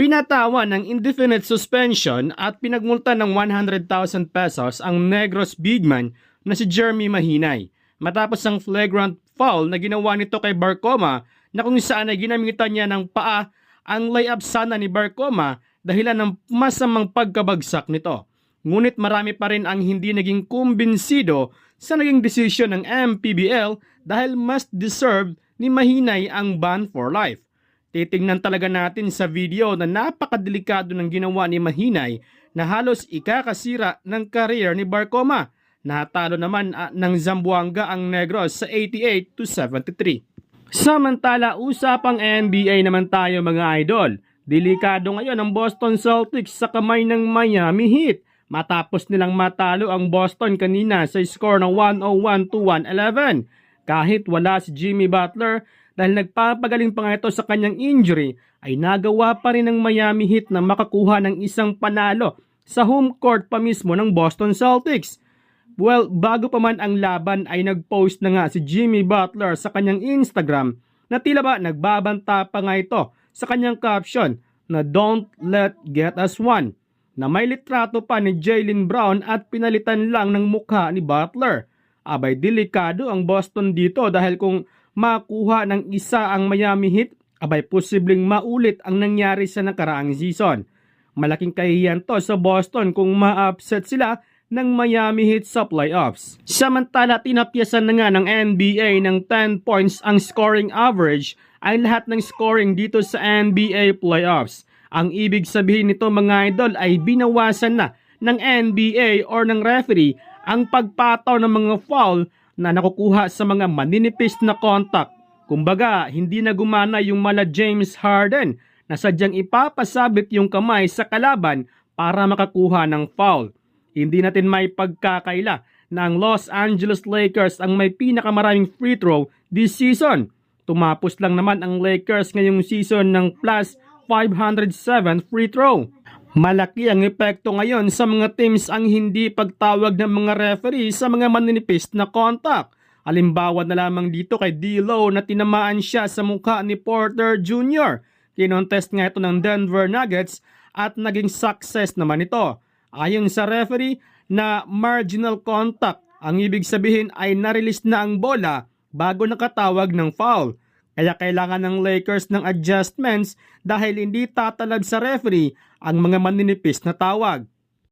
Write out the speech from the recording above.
Binatawan ng indefinite suspension at pinagmulta ng 100,000 pesos ang Negros bigman na si Jeremy Mahinay matapos ang flagrant foul na ginawa nito kay Barcoma na kung saan ay ginamitan niya ng paa ang layup sana ni Barcoma dahilan ng masamang pagkabagsak nito. Ngunit marami pa rin ang hindi naging kumbinsido sa naging desisyon ng MPBL dahil mas deserved ni Mahinay ang ban for life. Titingnan talaga natin sa video na napakadelikado ng ginawa ni Mahinay na halos ikakasira ng career ni Barcoma. Natalo naman ng Zamboanga ang Negros sa 88-73. Samantala, usapang NBA naman tayo mga idol. Delikado ngayon ang Boston Celtics sa kamay ng Miami Heat matapos nilang matalo ang Boston kanina sa score ng 101-111. Kahit wala si Jimmy Butler dahil nagpapagaling pa nga ito sa kanyang injury, ay nagawa pa rin ng Miami Heat na makakuha ng isang panalo sa home court pa mismo ng Boston Celtics. Well, bago pa man ang laban ay nag-post na nga si Jimmy Butler sa kanyang Instagram na tila ba nagbabanta pa nga ito sa kanyang caption na "Don't let get us one", na may litrato pa ni Jaylen Brown at pinalitan lang ng mukha ni Butler. Abay, delikado ang Boston dito dahil kung makuha ng isa ang Miami Heat, abay posibleng maulit ang nangyari sa nakaraang season. Malaking kahihiyan to sa Boston kung ma-upset sila ng Miami Heat sa playoffs. Samantala, tinapyasan na nga ng NBA ng 10 points ang scoring average ay lahat ng scoring dito sa NBA playoffs. Ang ibig sabihin nito mga idol ay binawasan na ng NBA or ng referee ang pagpataw ng mga foul na nakukuha sa mga maninipis na contact. Kumbaga, hindi na gumana yung mala James Harden na sadyang ipapasabit yung kamay sa kalaban para makakuha ng foul. Hindi natin may pagkakaila na ang Los Angeles Lakers ang may pinakamaraming free throw this season. Tumapos lang naman ang Lakers ngayong season ng plus 507 free throw. Malaki ang epekto ngayon sa mga teams ang hindi pagtawag ng mga referee sa mga maninipis na contact. Halimbawa na lamang dito kay D'Lo na tinamaan siya sa mukha ni Porter Jr. Kinontest nga ito ng Denver Nuggets at naging success naman ito. Ayon sa referee na marginal contact, ang ibig sabihin ay na-release na ang bola bago nakatawag ng foul. Kaya kailangan ng Lakers ng adjustments dahil hindi tatalab sa referee ang mga maninipis na tawag.